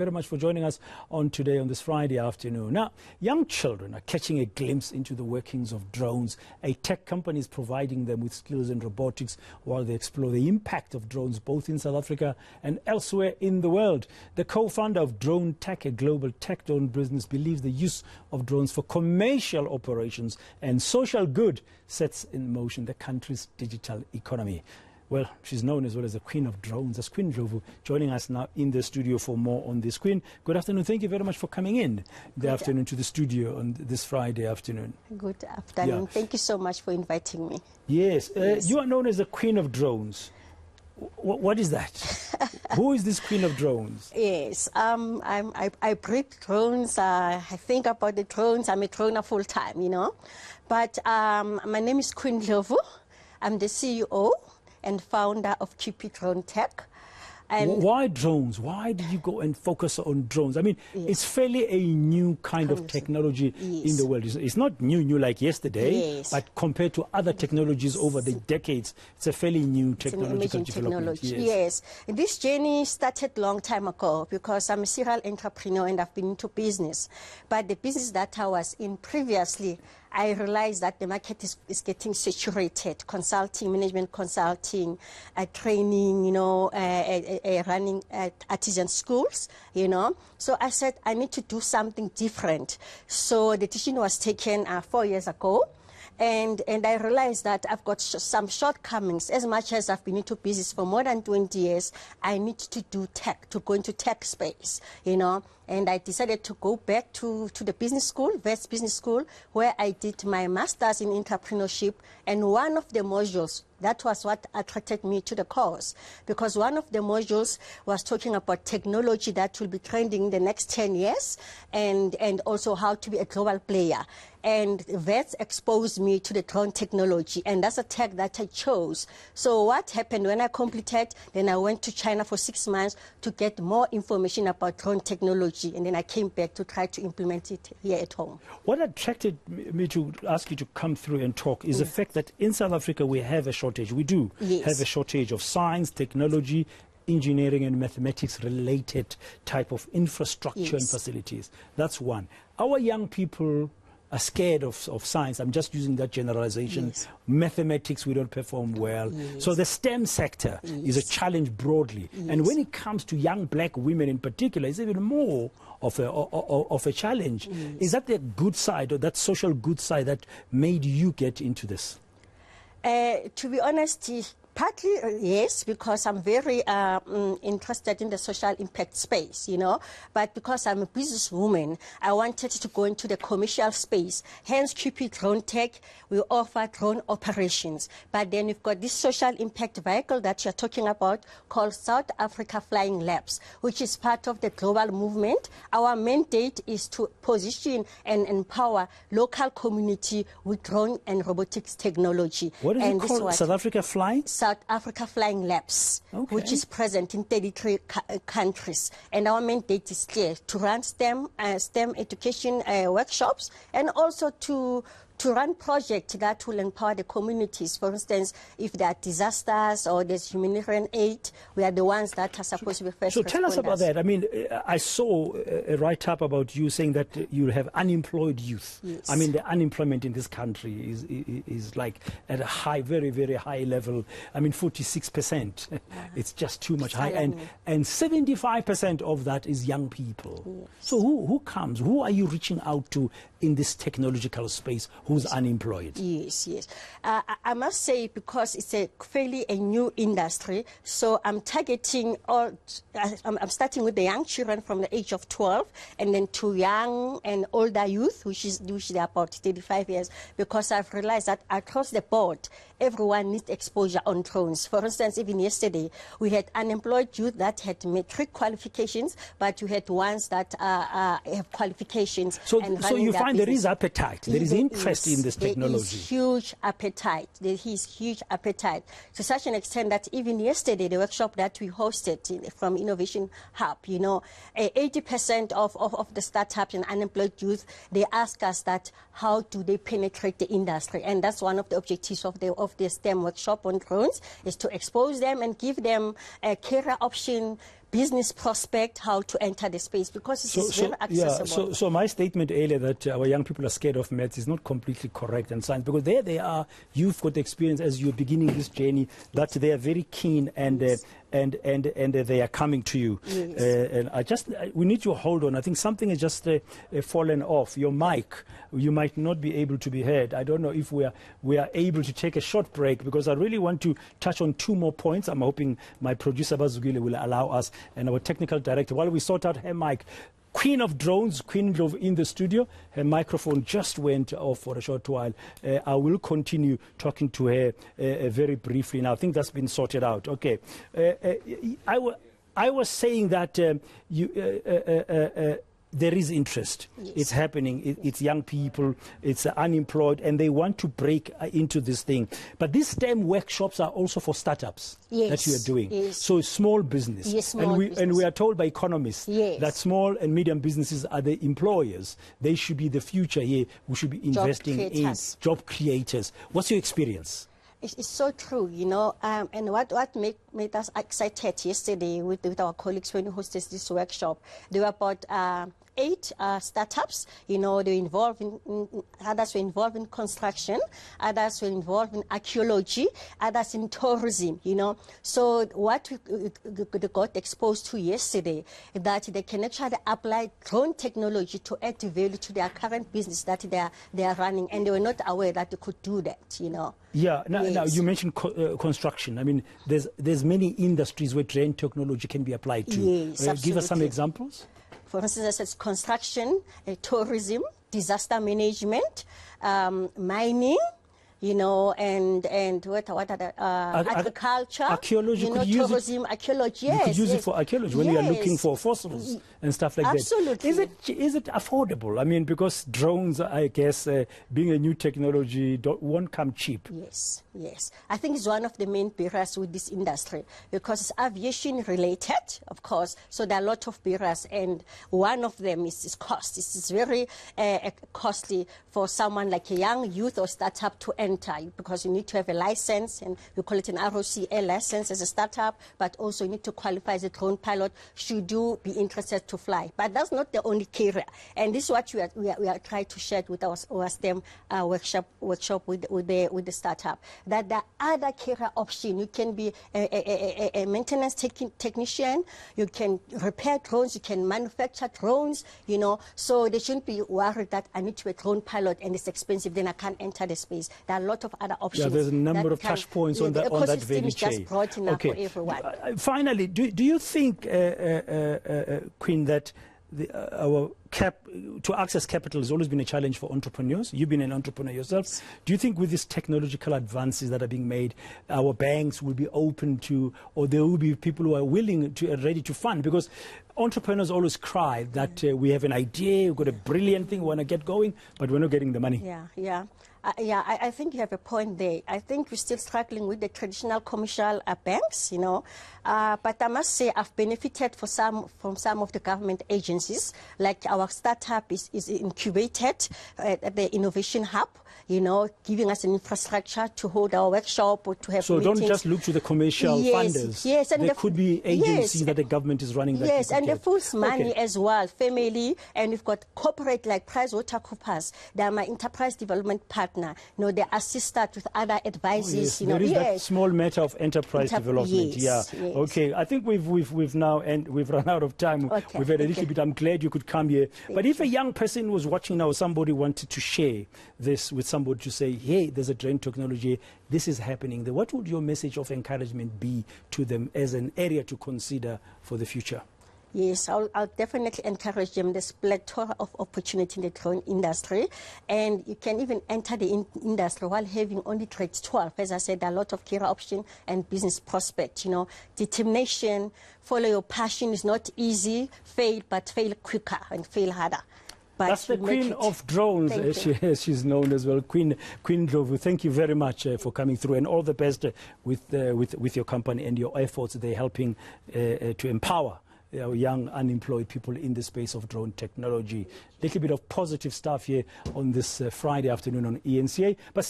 Very much for joining us on today on this Friday afternoon. Now, young children are catching a glimpse into the workings of drones. A tech company is providing them with skills in robotics while they explore the impact of drones both in South Africa and elsewhere in the world. The co-founder of Drone Tech, a global tech-owned business, believes the use of drones for commercial operations and social good sets in motion the country's digital economy. Well, she's known as well as the Queen of Drones. That's Queen Ndlovu, joining us now in the studio for more on this. Queen, good afternoon. Thank you very much for coming in afternoon to the studio on this Friday afternoon. Good afternoon. Yeah. Thank you so much for inviting me. Yes. You are known as the Queen of Drones. What is that? Who is this Queen of Drones? Yes, I breed drones. I think about the drones. I'm a droner full time, you know. But my name is Queen Ndlovu. I'm the CEO and founder of QP Drone Tech. And why drones? Why did you go and focus on drones? I mean, it's fairly a new kind of technology in the world. It's not new like yesterday, but compared to other technologies over the decades, it's a fairly new technological development. Yes. This journey started a long time ago because I'm a serial entrepreneur and I've been into business. But the business that I was in previously, I realized that the market is getting saturated. Consulting, management consulting, training, you know, running artisan schools, you know. So I said, I need to do something different. So the decision was taken 4 years ago. And I realized that I've got some shortcomings. As much as I've been into business for more than 20 years, I need to do tech, to go into tech space, you know. And I decided to go back to the business school, West Business School, where I did my master's in entrepreneurship. And one of the modules, that was what attracted me to the course, because one of the modules was talking about technology that will be trending in the next 10 years and also how to be a global player. And that exposed me to the drone technology, and that's a tech that I chose. So what happened when I completed, then I went to China for 6 months to get more information about drone technology, and then I came back to try to implement it here at home. What attracted me to ask you to come through and talk is the fact that in South Africa we have a shortage. We do have a shortage of science, technology, engineering and mathematics related type of infrastructure and facilities. That's one. Our young people are scared of science. I'm just using that generalization. Mathematics, we don't perform well. So the STEM sector is a challenge broadly. And when it comes to young black women in particular, it's even more of a challenge. Is that the good side, or that social good side, that made you get into this? To be honest, partly, yes, because I'm very interested in the social impact space, you know. But because I'm a businesswoman, I wanted to go into the commercial space. Hence, QP Drone Tech, we offer drone operations. But then we've got this social impact vehicle that you're talking about called South Africa Flying Labs, which is part of the global movement. Our mandate is to position and empower local community with drone and robotics technology. What is it called? South Africa Flying? South Africa Flying Labs, which is present in 33 countries. And our mandate is clear: to run STEM education workshops, and also to run projects that will empower the communities. For instance, if there are disasters or there's humanitarian aid, we are the ones that are supposed to be first responders. So tell us about that. I mean, I saw a write-up about you saying that you have unemployed youth. I mean, the unemployment in this country is like at a high, very, very high level. I mean, 46%. It's just too much high. And 75% of that is young people. So who comes? Who are you reaching out to in this technological space who's unemployed? Yes. I must say, because it's a fairly new industry, so I'm targeting I'm starting with the young children from the age of 12, and then to young and older youth, which is usually about 35 years, because I've realized that across the board, everyone needs exposure on drones. For instance, even yesterday, we had unemployed youth that had matric qualifications, but you had ones that have qualifications. So you find there is appetite, there is interest in this technology. There is huge appetite. There is huge appetite, to such an extent that even yesterday, the workshop that we hosted from Innovation Hub, you know, 80% of the startups and unemployed youth, they ask us that how do they penetrate the industry, and that's one of the objectives of the STEM workshop on drones, is to expose them and give them a career option business prospect, how to enter the space, because it's very accessible. Yeah, so my statement earlier that our young people are scared of maths is not completely correct, and science, because there they are, you've got experience as you're beginning this journey, that they are very keen and they are coming to you. Yes. And we need to hold on. I think something has just fallen off. Your mic, you might not be able to be heard. I don't know if we are able to take a short break, because I really want to touch on 2 more points. I'm hoping my producer Bazugile will allow us, and our technical director, while we sort out her mic. Queen of drones, Queen Ndlovu, in the studio. Her microphone just went off for a short while. I will continue talking to her very briefly now. I think that's been sorted out. Okay. I was saying that there is interest. Yes. It's happening. It's young people, it's unemployed, and they want to break into this thing. But these STEM workshops are also for startups. Yes. That you are doing. Yes. So small business. Yes, small business. And we are told by economists yes. that small and medium businesses are the employers. They should be the future here. We should be investing in job creators. What's your experience? It's so true, you know, and what made us excited yesterday with our colleagues when we hosted this workshop, there were about 8 startups, you know. They were involved others were involved in construction, others were involved in archaeology, others in tourism, you know. So what we got exposed to yesterday is that they can actually apply drone technology to add value to their current business that they are running, and they were not aware that they could do that, you know. Yeah, now you mentioned construction. I mean, there's many industries where drone technology can be applied to. Yes, give us some examples. For instance, it's construction, tourism, disaster management, mining, you know, and what other agriculture, archaeology, you know, tourism, archaeology. Yes, you could use it for archaeology when you are looking for fossils and stuff like Absolutely. that. Is it affordable? I mean, because drones, I guess, being a new technology, won't come cheap. Yes, yes. I think it's one of the main barriers with this industry, because it's aviation related, of course. So there are a lot of barriers, and one of them is cost. It's very costly for someone like a young youth or startup to enter, because you need to have a license, and we call it an ROCA license as a startup, but also you need to qualify as a drone pilot should you be interested to fly. But that's not the only career, and this is what we are trying to share with our STEM workshop with the startup, that there are other career options. You can be a maintenance technician, you can repair drones, you can manufacture drones, you know. So they shouldn't be worried that I need to be a drone pilot and it's expensive, then I can't enter the space. There are a lot of other options. Yeah, there's a number of touch points on that value chain. Just broad enough for everyone. Finally, do you think, Queen, that our to access capital has always been a challenge for entrepreneurs? You've been an entrepreneur yourself. Yes. Do you think with these technological advances that are being made, our banks will be open to, or there will be people who are willing to, ready to fund? Because entrepreneurs always cry that we have an idea, we've got a brilliant thing, we want to get going, but we're not getting the money. Yeah. I think you have a point there. I think we're still struggling with the traditional commercial banks, you know. But I must say I've benefited from some of the government agencies. Like our startup is incubated at the Innovation Hub, you know, giving us an infrastructure to hold our workshop or to have So meetings. Don't just look to the commercial funders. Yes, and there could be agencies that the government is running. Yes, and the foods money as well, family, and we've got corporate like PricewaterhouseCoopers. They are my enterprise development partner. You know, they assist us with other advices. There is that small matter of enterprise development. Yes. Okay, I think we've now we've run out of time. Okay. We've had a little bit. I'm glad you could come here. But if a young person was watching now, somebody wanted to share this with somebody to say, hey, there's a drone technology, this is happening there, what would your message of encouragement be to them as an area to consider for the future? Yes, I'll definitely encourage them. There's plethora of opportunity in the drone industry, and you can even enter the industry while having only grade 12. As I said, there are a lot of career options and business prospects. You know, determination, follow your passion is not easy. Fail, but fail quicker and fail harder. That's the Queen of Drones, as she's known as well, Queen Ndlovu. Thank you very much for coming through, and all the best with your company and your efforts. They're helping to empower our young unemployed people in the space of drone technology. Little bit of positive stuff here on this Friday afternoon on eNCA. But